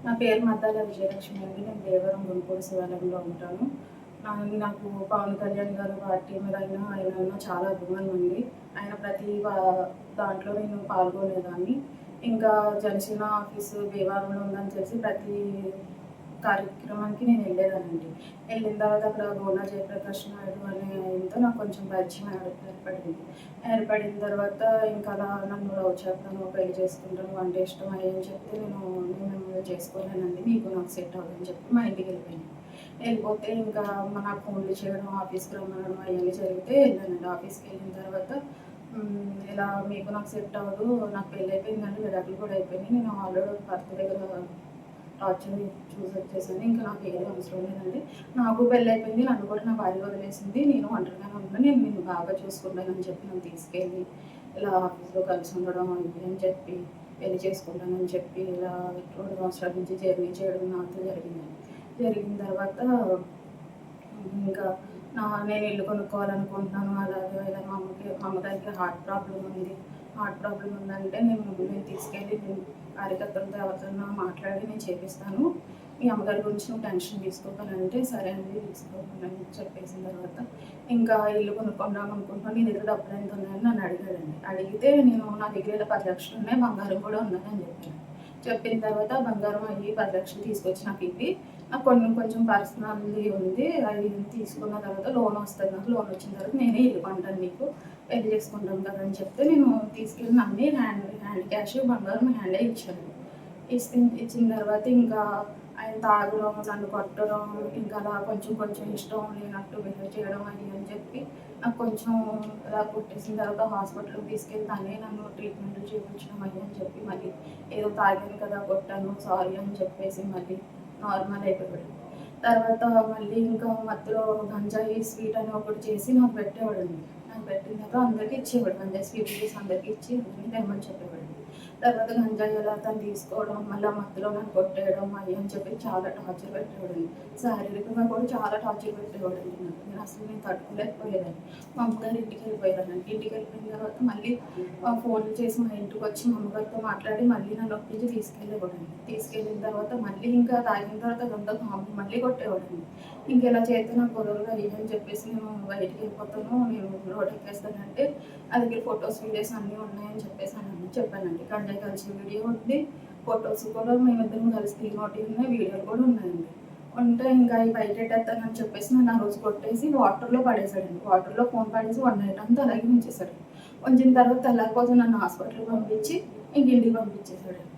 నా పేరు మద్దాల విజయలక్ష్మి అండి. నేను దేవరం గుంటూరు శివాలయంలో ఉంటాను. నాకు పవన్ కళ్యాణ్ గారు పార్టీ మీద ఆయన చాలా అభిమానం ఉంది. ఆయన ప్రతి దాంట్లో నేను పాల్గొనేదాన్ని. ఇంకా జనసేన ఆఫీసు భీమవరంలో ఉందని తెలిసి ప్రతి కార్యక్రమానికి నేను వెళ్ళేదానండి. వెళ్ళిన తర్వాత అక్కడ గోనా జయప్రకాష్ నాయుడు అనే ఆయనతో నాకు కొంచెం పరిచయం ఏర్పడిన తర్వాత ఇంకా అలా నన్ను లవ్ చేస్తాను, పెళ్లి చేసుకుంటాను అంటే ఇష్టం అయ్యని చెప్తే నేను మిమ్మల్ని చేసుకోలేనండి, మీకు నాకు సెట్ అవ్వదని చెప్పి మా ఇంటికి వెళ్ళిపోయాను. వెళ్ళిపోతే ఇంకా నాకు ఫోన్లు చేయడం, ఆఫీస్కి రమ్మనడం అవన్నీ జరిగితే వెళ్ళానండి. ఆఫీస్కి వెళ్ళిన తర్వాత ఇలా మీకు నాకు సెట్ అవ్వదు, నాకు పెళ్ళి అయిపోయిందండి, విడాకులు కూడా అయిపోయినాయి, నేను ఆల్రెడీ భర్త దగ్గర టార్చర్ చూసి వచ్చేసాను, ఇంకా నాకు ఏది అవసరం లేదండి, నాకు పెళ్ళి అయిపోయింది, నన్ను కూడా నా భార్య వదిలేసింది, నేను ఒంటరిగానే ఉన్నాను, నేను నిన్ను బాగా చూసుకుంటానని చెప్పి నన్ను తీసుకెళ్ళి ఇలా ఆఫీస్లో కలిసి ఉండడం అని చెప్పి పెళ్లి చేసుకుంటానని చెప్పి ఇలా 2 సంవత్సరాల నుంచి జర్నీ చేయడం నాతో జరిగిందండి. జరిగిన తర్వాత ఇంకా నేను ఇల్లు కొనుక్కోవాలనుకుంటున్నాను. అలాగే ఇలా మా అమ్మగారికి హార్ట్ ప్రాబ్లం ఉందంటే నేను తీసుకెళ్ళి కార్యకర్తలతో ఎవరితోనో మాట్లాడి నేను చేపిస్తాను, మీ అమ్మగారి గురించి నువ్వు టెన్షన్ తీసుకోవాలంటే సరే అండి తీసుకోవాలని చెప్పేసిన తర్వాత ఇంకా ఇల్లు కొనుక్కుందాం అనుకుంటున్నాను, నీ దగ్గర డబ్బులు ఎంత ఉన్నాయని నన్ను అడిగాడండి. అడిగితే నేను నా దగ్గర 10 లక్షలు ఉన్నాయి, బంగారం కూడా ఉన్నదని చెప్పాను. చెప్పిన తర్వాత బంగారం అయ్యి 10 లక్షలు తీసుకొచ్చి నాకు ఇవ్వి, నాకు కొంచెం పర్సనల్ది ఉంది, అది తీసుకున్న తర్వాత లోన్ వస్తుంది, నాకు లోన్ వచ్చిన తర్వాత నేనే ఇల్లు కొంటాను, నీకు పెళ్లి చేసుకుంటాం కదా అని చెప్తే నేను తీసుకెళ్ళి అన్నీ హ్యాండ్ క్యాష్ బంగారం హ్యాండే ఇచ్చాను. ఇచ్చిన తర్వాత ఇంకా ఆయన తాగడం, నన్ను కొట్టడం, ఇంకా అలా కొంచెం ఇష్టం లేనట్టు బిహేవ్ చేయడం అది అని చెప్పి నాకు కొంచెం అలా కొట్టేసిన తర్వాత హాస్పిటల్కి తీసుకెళ్ళి తనే నన్ను ట్రీట్మెంట్ చేయించడం అది అని చెప్పి మళ్ళీ ఏదో తాగాను కదా కొట్టాను సారీ అని చెప్పేసి మళ్ళీ నార్మల్ అయిపోయాడు. తర్వాత మళ్ళీ ఇంకా మధ్యలో గంజాయి స్వీట్ అని ఒకటి చేసి నాకు పెట్టేవాడండి. నాకు పెట్టిన తర్వాత అందరికీ ఇచ్చేవాడు, గంజాయి స్వీట్ చేసి అందరికీ ఇచ్చి అందరినీ తెమ్మని చెప్పేవాడు. తర్వాత గంజాయి ఎలా తను తీసుకోవడం, మళ్ళీ మధ్యలో నన్ను కొట్టేయడం అది అని చెప్పి చాలా టార్చర్ పెట్టేవాడండి. శారీరకంగా కూడా చాలా టార్చర్ పెట్టేవాడండి నాకు. నేను తట్టుకోలేకపోయేదాన్ని. మా అమ్మగారి ఇంటికి వెళ్ళిపోయేదానండి. ఇంటికి వెళ్ళిపోయిన తర్వాత మళ్ళీ ఫోన్లు చేసి మా ఇంటికి వచ్చి మా అమ్మగారితో మాట్లాడి మళ్ళీ నన్ను ఒప్పించి తీసుకెళ్ళేవాడండి. తీసుకెళ్ళిన తర్వాత మళ్ళీ ఇంకా తాగిన తర్వాత అదంతా మళ్ళీ కొట్టేవాడండి. ఇంకెలా చేస్తే నాకు కుదరదు అని చెప్పేసి నేను బయటికి వెళ్ళిపోతాను, నేను రోడ్ ఎక్కేస్తానంటే నా దగ్గర ఫొటోస్ వీడియోస్ అన్నీ ఉన్నాయని చెప్పానండి. గంజాయి కలిసి వీడియో ఉంది, ఫొటోస్ కూడా మేమిద్దరం కలిసి దిగినోటి ఉన్నాయి, వీడియోలు కూడా ఉన్నాయండి. ఉంటే ఇంకా అవి బయట పెట్టేస్తానని చెప్పేసి నన్ను ఆ రోజు కొట్టేసి వాటర్లో పడేసాడండి. వాటర్లో ఫోన్ పడేసి 1 నైట్ అంతా అలాగే ఉంచేసాడు. ఉంచిన తర్వాత తెల్లారిపోతే నన్ను హాస్పిటల్కి పంపించి ఇంటికి పంపించేశాడండి.